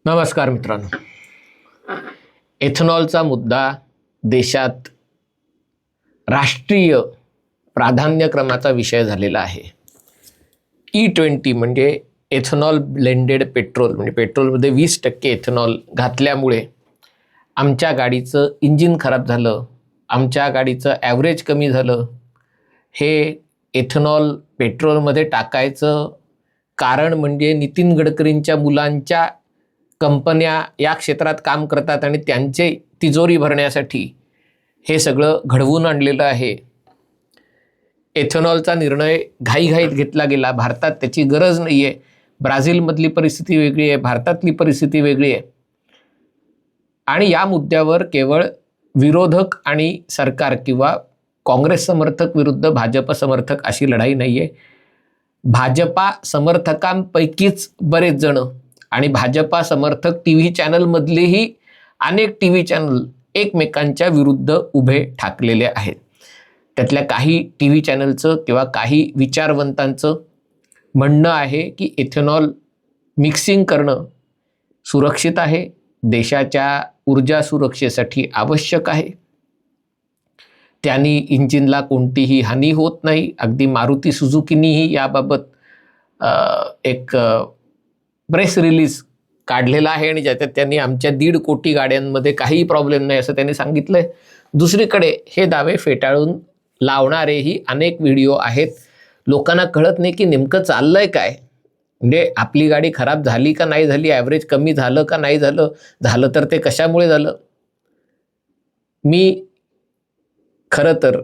नमस्कार मित्रांनो, एथेनॉलचा मुद्दा देशात राष्ट्रीय प्राधान्यक्रमाचा विषय झालेला आहे. E20 म्हणजे एथेनॉल ब्लेंडेड पेट्रोल, म्हणजे पेट्रोलमध्ये 20% एथेनॉल घातल्यामुळे आमच्या गाडीचं इंजिन खराब झालं, आमच्या गाडीचं ॲव्हरेज कमी झालं. हे एथेनॉल पेट्रोलमध्ये टाकायचं कारण म्हणजे नितीन गडकरींच्या मुलांच्या कंपन्या या क्षेत्रात काम करतात आणि त्यांचे तिजोरी भरण्यासाठी हे सगळं घडवून आणलेलं आहे. एथेनॉलचा निर्णय घाईघाईत घेतला गेला. भारतात त्याची गरज नाही आहे. ब्राझीलमधली परिस्थिती वेगळी आहे, भारतातली परिस्थिती वेगळी आहे. आणि या मुद्द्यावर केवळ विरोधक आणि सरकार किंवा काँग्रेस समर्थक विरुद्ध भाजप समर्थक अशी लढाई नाही आहे. भाजपा समर्थकांपैकीच बरेच जण आणि भाजपा समर्थक TV चॅनलमधलेही अनेक TV चॅनल एकमेकांच्या विरुद्ध उभे ठाकलेले आहेत. त्यातल्या काही TV चॅनलचं किंवा काही विचारवंतांचं म्हणणं आहे की एथेनॉल मिक्सिंग करणं सुरक्षित आहे, देशाच्या ऊर्जा सुरक्षेसाठी आवश्यक आहे, त्यांनी इंजिनला कोणतीही हानी होत नाही. अगदी मारुती सुझुकीनीही याबाबत एक प्रेस रिलीज काढलेला आहे आणि ज्याच्यात त्यांनी आमच्या 1.5 कोटी गाड्यांमध्ये काहीही प्रॉब्लेम नाही असं त्यांनी सांगितलं आहे. दुसरीकडे हे दावे फेटाळून लावणारेही अनेक व्हिडिओ आहेत. लोकांना कळत नाही की नेमकं चाललं आहे काय, म्हणजे आपली गाडी खराब झाली का नाही झाली, ॲव्हरेज कमी झालं का नाही झालं, झालं तर ते कशामुळे झालं. मी खरं तर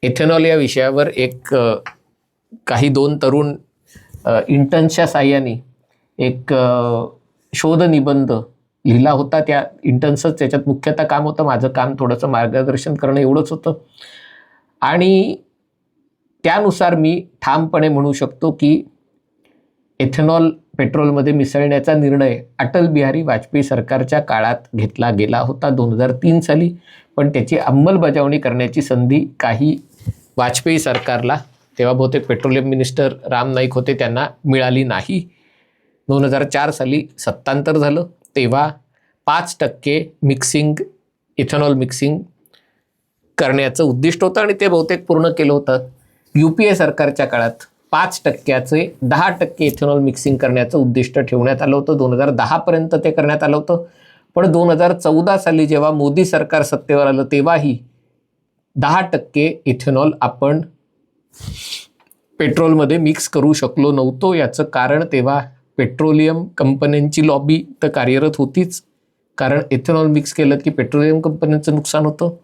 एथेनॉल या विषयावर काही 2 तरुण इंटर्न्सच्या साहाय्याने एक शोध निबंध लिहिला होता. त्या इंटर्न्सच त्याच्यात मुख्यतः काम होतं. माझं काम थोडंसं मार्गदर्शन करणं एवढंच होतं. आणि त्यानुसार मी ठामपणे म्हणू शकतो की एथेनॉल पेट्रोलमध्ये मिसळण्याचा निर्णय अटल बिहारी वाजपेयी सरकारच्या काळात घेतला गेला होता 2003 साली, पण त्याची अंमलबजावणी करण्याची संधी काही वाजपेयी सरकारला, तेव्हा बहुतेक पेट्रोलियम मिनिस्टर राम नाईक होते, त्यांना मिळाली नाही. 2004 साली सत्तांतर झालं, तेव्हा 5% इथेनॉल मिक्सिंग करण्याचं उद्दिष्ट होतं आणि ते बहुतेक पूर्ण केलं होतं. UPA सरकारच्या काळात 5%चे 10% इथेनॉल मिक्सिंग करण्याचं उद्दिष्ट ठेवण्यात आलं होतं. 2010पर्यंत ते करण्यात आलं होतं. पण 2014 साली जेव्हा मोदी सरकार सत्तेवर आलं तेव्हाही 10% इथेनॉल आपण पेट्रोलमध्ये मिक्स करू शकलो नव्हतो. याचं कारण तेव्हा पेट्रोलियम कंपन्यांची लॉबी तर कार्यरत होतीच, कारण इथेनॉल मिक्स केलं की पेट्रोलियम कंपन्यांचं नुकसान होतं.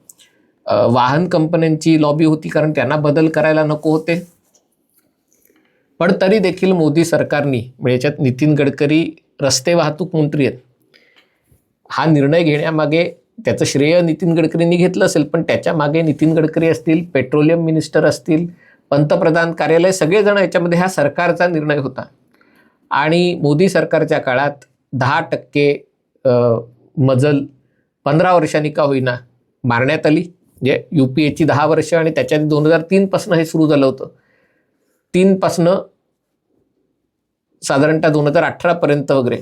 वाहन कंपन्यांची लॉबी होती, कारण त्यांना बदल करायला नको होते. पण तरी देखील मोदी सरकारने, म्हणजे याच्यात नितीन गडकरी रस्ते वाहतूक मंत्री आहेत, हा निर्णय घेण्यामागे त्याचं श्रेय नितीन गडकरींनी घेतलं असेल, पण त्याच्या मागे नितीन गडकरी असतील, पेट्रोलियम मिनिस्टर असतील, पंतप्रधान कार्यालय, सगळेजण याच्यामध्ये हा सरकारचा निर्णय होता. आणि मोदी सरकारच्या काळात 10% मजल 15 वर्षांनी का होईना मारण्यात आली. म्हणजे UPAची 10 वर्ष आणि त्याच्यात 2003 पासून हे सुरू झालं होतं. 3 पासून साधारणतः 2018 पर्यंत वगैरे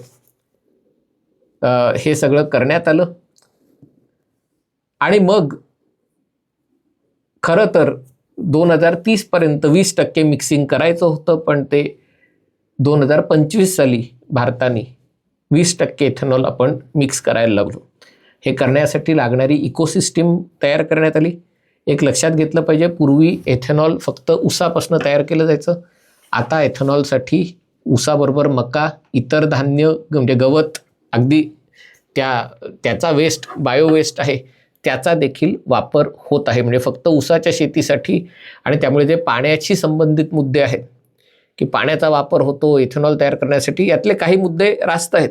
हे सगळं करण्यात आलं. आणि मग खरं तर 2030 पर्यंत 20% मिक्सिंग करायचं होतं, पण ते 2025 साली भारताने 20% इथेनॉल आपण मिक्स करायला लागलो. हे करण्यासाठी लागणारी इकोसिस्टीम तयार करण्यात आली. एक लक्षात घेतलं पाहिजे, पूर्वी एथेनॉल फक्त ऊसापासून तयार केलं जायचं. आता एथेनॉलसाठी ऊसाबरोबर मका, इतर धान्य म्हणजे गवत, अगदी त्याचा वेस्ट, बायो वेस्ट आहे, त्याचा देखील वापर होत आहे. म्हणजे फक्त ऊसाच्या शेतीसाठी, आणि त्यामुळे जे पाण्याशी संबंधित मुद्दे आहेत की पाण्याचा वापर होतो इथेनॉल तयार करण्यासाठी, यातले काही मुद्दे रास्त आहेत.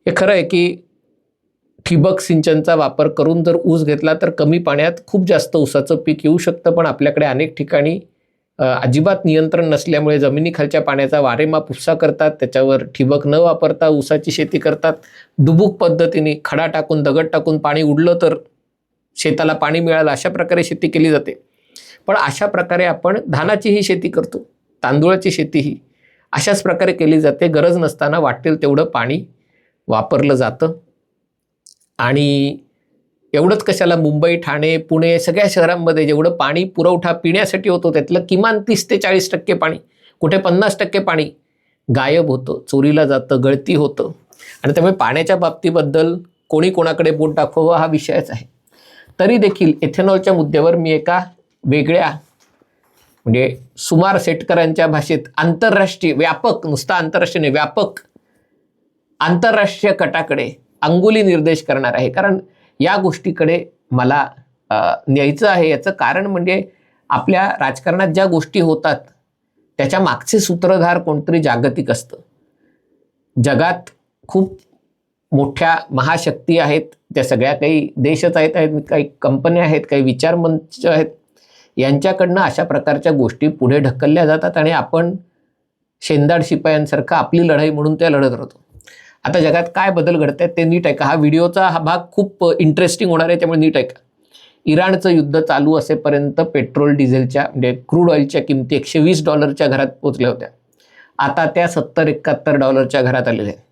हे खरं आहे की ठिबक सिंचनचा वापर करून जर ऊस घेतला तर कमी पाण्यात खूप जास्त ऊसाचं पीक येऊ शकतं. पण आपल्याकडे अनेक ठिकाणी अजिबात नियंत्रण नसल्यामुळे जमिनीखालच्या पाण्याचा वारेमाप उपसा करतात, त्याच्यावर ठिबक न वापरता ऊसाची शेती करतात. डुबुक पद्धतीने खडा टाकून, दगड टाकून पाणी उडलं तर शेताला पाणी मिळालं अशा प्रकारे शेती केली जाते. पण अशा प्रकारे आपण धानाचीही शेती करतो, तांदूळाची शेतीही अशाच प्रकारे केली जाते. गरज नसताना वाटेल तेवढं पाणी वापरलं जातं. आणि एवढंच कशाला, मुंबई, ठाणे, पुणे सगळ्या शहरांमध्ये जेवढं पाणी पुरवठा पिण्यासाठी होतो त्यातलं किमान 30 ते 40% पाणी, कुठे 50% पाणी गायब होतं, चोरीला जातं, गळती होतं. आणि त्यामुळे पाण्याच्या बाबतीबद्दल कोणी कोणाकडे बोट दाखवावं हा विषयच आहे. तरी देखील इथेनॉलच्या मुद्द्यावर मी एका वेगळ्या म्हणजे सुमार शेतकऱ्यांच्या भाषेत आंतरराष्ट्रीय व्यापक, नुसता आंतरराष्ट्रीय नाही, व्यापक आंतरराष्ट्रीय कटाकडे अंगुली निर्देश करणार आहे. कारण या गोष्टीकडे मला न्यायचं आहे. याचं कारण म्हणजे आपल्या राजकारणात ज्या गोष्टी होतात त्याच्या मागचे सूत्रधार कोणतरी जागतिक असतं. जगात खूप मोठ्या महाशक्ती आहेत, त्या सगळ्या काही देशच आहेत, काही कंपन्या आहेत, काही विचारमंच आहेत. यांच्याकडनं अशा प्रकारच्या गोष्टी पुढे ढकलल्या जातात आणि आपण शेंदाड शिपायांसारखं आपली लढाई म्हणून त्या लढत राहतो. आता जगात काय बदल घडत आहेत ते नीट ऐका. हा व्हिडिओचा हा भाग खूप इंटरेस्टिंग होणार आहे, त्यामुळे नीट ऐका. इराणचं युद्ध चालू असेपर्यंत पेट्रोल डिझेलच्या म्हणजे क्रूड ऑइलच्या किमती $120 घरात पोचल्या होत्या. आता त्या $70-71 घरात आलेल्या आहेत.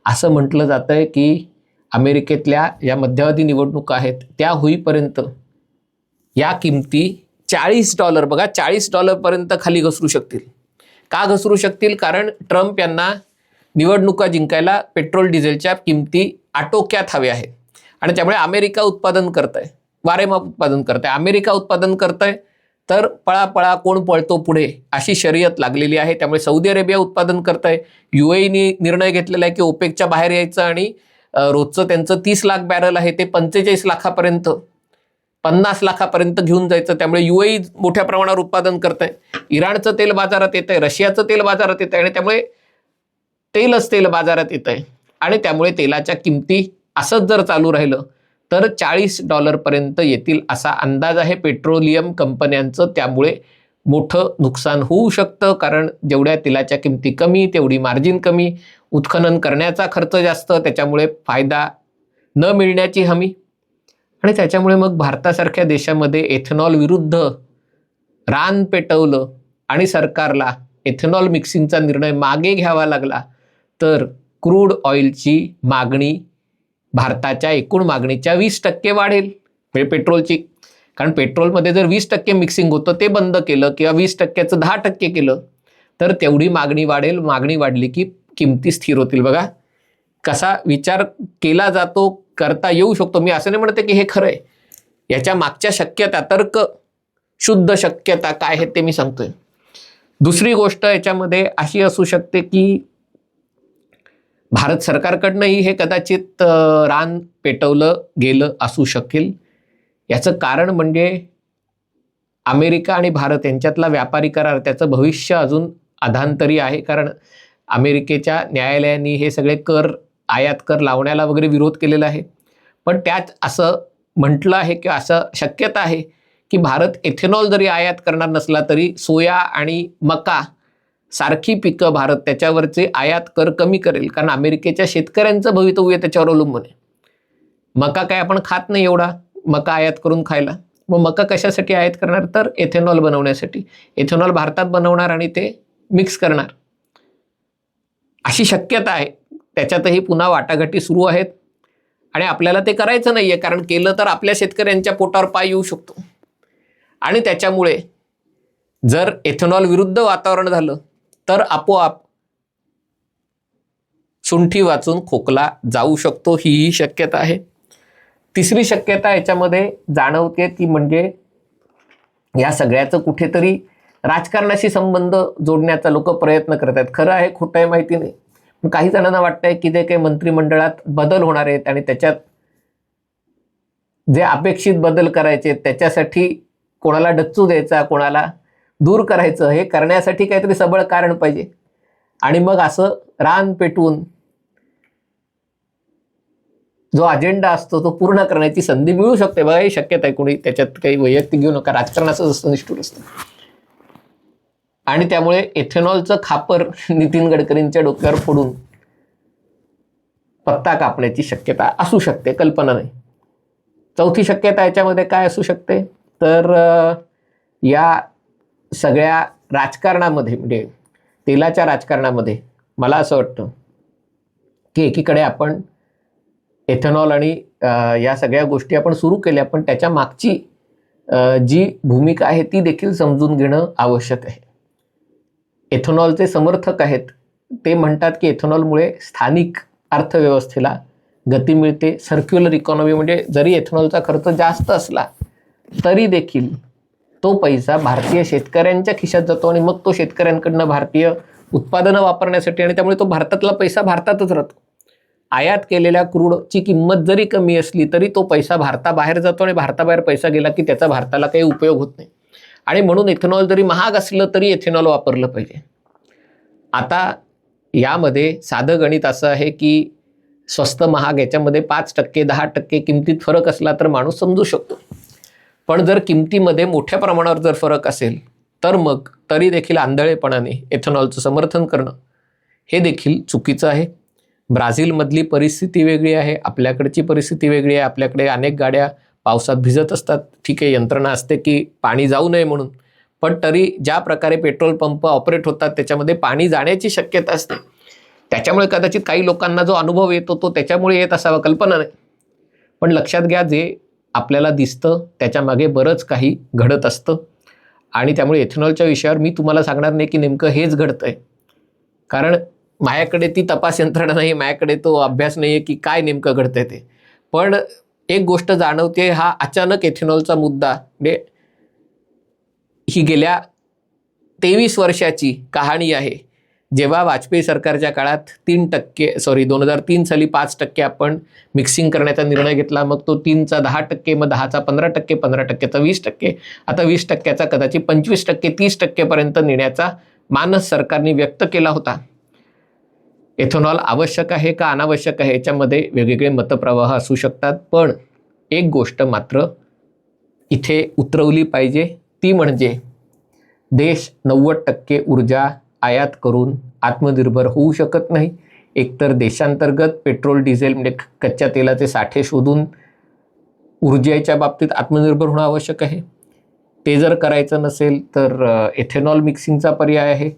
असं म्हटलं जातं आहे की अमेरिकेतल्या या मध्यावधी निवडणुका आहेत त्या होईपर्यंत या किमती $40, बघा $40 खाली घसरू शकतील. का घसरू शकतील? कारण ट्रम्प यांना निवडणुका जिंकायला पेट्रोल डिझेलच्या किमती आटोक्यात हव्या आहेत. आणि त्यामुळे अमेरिका उत्पादन करत आहे, वारेमाप उत्पादन करत आहे. अमेरिका उत्पादन करत आहे तर पळापळा कोण पळतो पुढे अशी शर्यत लागलेली आहे. त्यामुळे सौदी अरेबिया उत्पादन करत आहे. UAEने निर्णय घेतलेला आहे की ओपेकच्या बाहेर यायचं आणि रोजचं त्यांचं 30 लाख बॅरल आहे ते 45 लाखापर्यंत 50 लाखापर्यंत घेऊन जायचं. त्यामुळे UAE मोठ्या प्रमाणावर उत्पादन करत आहे. इराणचं तेल बाजारात येत आहे, रशियाचं तेल बाजारात येत आहे आणि त्यामुळे तेल बाजारात येत आहे. आणि त्यामुळे तेलाच्या किमती असंच जर चालू राहिलं तर $40 पर्यंत येतील असा अंदाज आहे पेट्रोलियम कंपन्यांचं. त्यामुळे मोठं नुकसान होऊ शकतं, कारण जेवढ्या तेलाच्या किमती कमी तेवढी मार्जिन कमी, उत्खनन करण्याचा खर्च जास्त, त्याच्यामुळे फायदा न मिळण्याची हमी. आणि त्याच्यामुळे मग भारतासारख्या देशामध्ये एथेनॉल विरुद्ध रान पेटवलं आणि सरकारला एथेनॉल मिक्सिंगचा निर्णय मागे घ्यावा लागला तर क्रूड ऑइलची मागणी भारताच्या एकूण मागणीच्या 20% वाढेल. म्हणजे पेट्रोलची, कारण पेट्रोलमध्ये जर 20% मिक्सिंग होतं ते बंद केलं किंवा 20%चं 10% केलं तर तेवढी मागणी वाढेल. मागणी वाढली की किमती स्थिर होतील. बघा कसा विचार केला जातो, करता येऊ शकतो. मी असं नाही म्हणते की हे खरं आहे, याच्या मागच्या शक्यता, तर्क शुद्ध शक्यता काय आहे ते मी सांगतोय. दुसरी गोष्ट याच्यामध्ये अशी असू शकते की भारत सरकारकडनंही हे कदाचित रान पेटवलं गेलं असू शकेल. याचं कारण म्हणजे अमेरिका आणि भारत यांच्यातला व्यापारी करार, त्याचं भविष्य अजून अधांतरी आहे. कारण अमेरिकेच्या न्यायालयांनी हे सगळे कर, आयात कर लावण्याला वगैरे विरोध केलेला आहे. पण त्यात असं म्हटलं आहे की असं शक्यता आहे की भारत एथेनॉल जरी आयात करणार नसला तरी सोया आणि मका सारखी पिकं भारत त्याच्यावरचे आयात कर कमी करेल. कारण अमेरिकेच्या शेतकऱ्यांचं भवितव्य त्याच्यावर अवलंबून आहे. मका काय आपण खात नाही एवढा मका आयात करून खायला. मग मका कशासाठी आयात करणार तर एथेनॉल बनवण्यासाठी. एथेनॉल भारतात बनवणार आणि ते मिक्स करणार अशी शक्यता आहे. त्याच्यातही पुन्हा वाटाघाटी सुरू आहेत आणि आपल्याला ते करायचं नाही आहे, कारण केलं तर आपल्या शेतकऱ्यांच्या पोटावर पाय येऊ शकतो. आणि त्याच्यामुळे जर एथेनॉल विरुद्ध वातावरण झालं तर आपोआप सुंठी वाचून खोकला जाऊ शकतो, ही शक्यता आहे. तिसरी शक्यता याच्यामध्ये जाणवते ती म्हणजे या सगळ्याचं कुठेतरी राजकारणाशी संबंध जोडण्याचा लोक प्रयत्न करत आहेत. खरं आहे खोटं आहे माहिती नाही, पण काही जणांना वाटतंय की जे काही मंत्रिमंडळात बदल होणार आहेत आणि त्याच्यात जे अपेक्षित बदल करायचे त्याच्यासाठी कोणाला डच्चू द्यायचा, कोणाला दूर करायचं, हे करण्यासाठी काहीतरी सबळ कारण पाहिजे. आणि मग असं रान पेटवून जो अजेंडा असतो तो पूर्ण करण्याची संधी मिळू शकते. बघा ही शक्यता आहे. कोणी त्याच्यात काही वैयक्तिक घेऊ नका, राजकारणाचं असतं, निष्ठूर असतं. आणि त्यामुळे एथेनॉलचं खापर नितीन गडकरींच्या डोक्यावर फोडून पत्ता कापण्याची शक्यता असू शकते, कल्पना नाही. चौथी शक्यता याच्यामध्ये काय असू शकते, तर या सगळ्या राजकारणामध्ये म्हणजे तेलाच्या राजकारणामध्ये मला असं वाटतं की एकीकडे आपण एथेनॉल आणि या सगळ्या गोष्टी आपण सुरू केल्या, पण त्याच्या मागची जी भूमिका आहे ती देखील समजून घेणं आवश्यक आहे. एथेनॉलचे समर्थक आहेत ते म्हणतात की एथेनॉलमुळे स्थानिक अर्थव्यवस्थेला गती मिळते. सर्क्युलर इकॉनॉमी म्हणजे जरी एथेनॉलचा खर्च जास्त असला तरी देखील तो पैसा भारतीय शेतकऱ्यांच्या खिशात जातो आणि मग तो शेतकऱ्यांकडनं भारतीय उत्पादनं वापरण्यासाठी, आणि त्यामुळे तो भारतातला पैसा भारतातच राहतो. आयात केलेल्या क्रूडची किंमत जरी कमी असली तरी तो पैसा भारताबाहेर जातो आणि भारताबाहेर पैसा गेला की त्याचा भारताला काही उपयोग होत नाही. आणि म्हणून एथेनॉल जरी महाग असलं तरी एथेनॉल वापरलं पाहिजे. आता यामध्ये साधं गणित असं आहे की स्वस्त महाग याच्यामध्ये 5% 10% किमतीत फरक असला तर माणूस समजू शकतो. पण जर किमतीमध्ये मोठ्या प्रमाणावर जर फरक असेल तर मग तरी देखील आंधळेपणाने एथेनॉलचं समर्थन करणं हे देखील चुकीचं आहे. ब्राझीलमधली परिस्थिती वेगळी आहे, आपल्याकडची परिस्थिती वेगळी आहे. आपल्याकडे अनेक गाड्या पावसात भिजत असतात. ठीक आहे, यंत्रणा असते की पाणी जाऊ नये म्हणून, पण तरी ज्या प्रकारे पेट्रोल पंप ऑपरेट होतात त्याच्यामध्ये पाणी जाण्याची शक्यता असते. त्याच्यामुळे कदाचित काही लोकांना जो अनुभव येतो तो त्याच्यामुळे येत असावा, कल्पना नाही. पण लक्षात घ्या, जे आपल्याला दिसतं त्याच्यामागे बरंच काही घडत असतं. आणि त्यामुळे एथेनॉलच्या विषयावर मी तुम्हाला सांगणार नाही की नेमकं हेच घडतंय, कारण माझ्याकडे ती तपास यंत्रणा नाही, माझ्याकडे तो अभ्यास नाही आहे की काय नेमकं घडतंय ते. पण एक गोष्ट जाणवते, हा अचानक एथेनॉलचा मुद्दा म्हणजे ही गेल्या 23 वर्षाची कहाणी आहे. जेव्हा वाजपेयी सरकारच्या काळात 2003 साली 5% आपण मिक्सिंग करण्याचा निर्णय घेतला, मग तो 3चा 10%, मग 10चा 15%, 15%चा 20%, आता 20%चा कदाचित 25%, 30%पर्यंत नेण्याचा मानस सरकारने व्यक्त केला होता. एथेनॉल आवश्यक आहे का अनावश्यक आहे याच्यामध्ये वेगवेगळे मतप्रवाह असू शकतात, पण एक गोष्ट मात्र इथे उतरवली पाहिजे, ती म्हणजे देश 90% ऊर्जा आयात करून आत्मनिर्भर होऊ शकत नाही. एकतर देशांतर्गत पेट्रोल डिझेल म्हणजे कच्च्या तेलाचे साठे शोधून ऊर्जेच्या बाबतीत आत्मनिर्भर होणं आवश्यक आहे. ते जर करायचं नसेल तर एथेनॉल मिक्सिंगचा पर्याय आहे.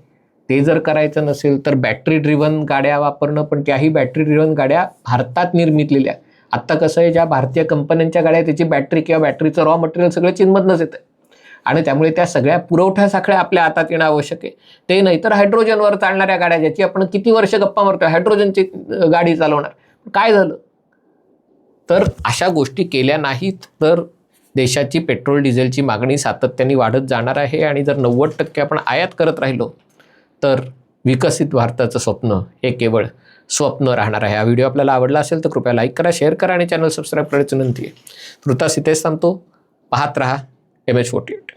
ते जर करायचं नसेल तर बॅटरी ड्रिव्हन गाड्या वापरणं, पण त्याही बॅटरी ड्रिव्हन गाड्या भारतात निर्मितलेल्या. आत्ता कसं आहे, ज्या भारतीय कंपन्यांच्या गाड्या त्याची बॅटरी किंवा बॅटरीचं रॉ मटेरियल सगळं चीनमधनंच येतं आणि त्यामुळे त्या सगळ्या पुरवठ्या साखळ्या आपल्या हातात येणं आवश्यक आहे. ते नाही तर हायड्रोजनवर चालणाऱ्या गाड्या, ज्याची आपण किती वर्ष गप्पा मारतो, हायड्रोजनची गाडी चालवणार, काय झालं? तर अशा गोष्टी केल्या नाहीत तर देशाची पेट्रोल डिझेलची मागणी सातत्याने वाढत जाणार आहे. आणि जर 90% आपण आयात करत राहिलो तर विकसित भारताचं स्वप्न हे केवळ स्वप्न राहणार आहे. हा व्हिडिओ आपल्याला आवडला असेल तर कृपया लाईक करा, शेअर करा आणि चॅनल सबस्क्राईब करायची विनंती आहे. तुर्तास इथेच थांबतो. पाहत रहा MH48.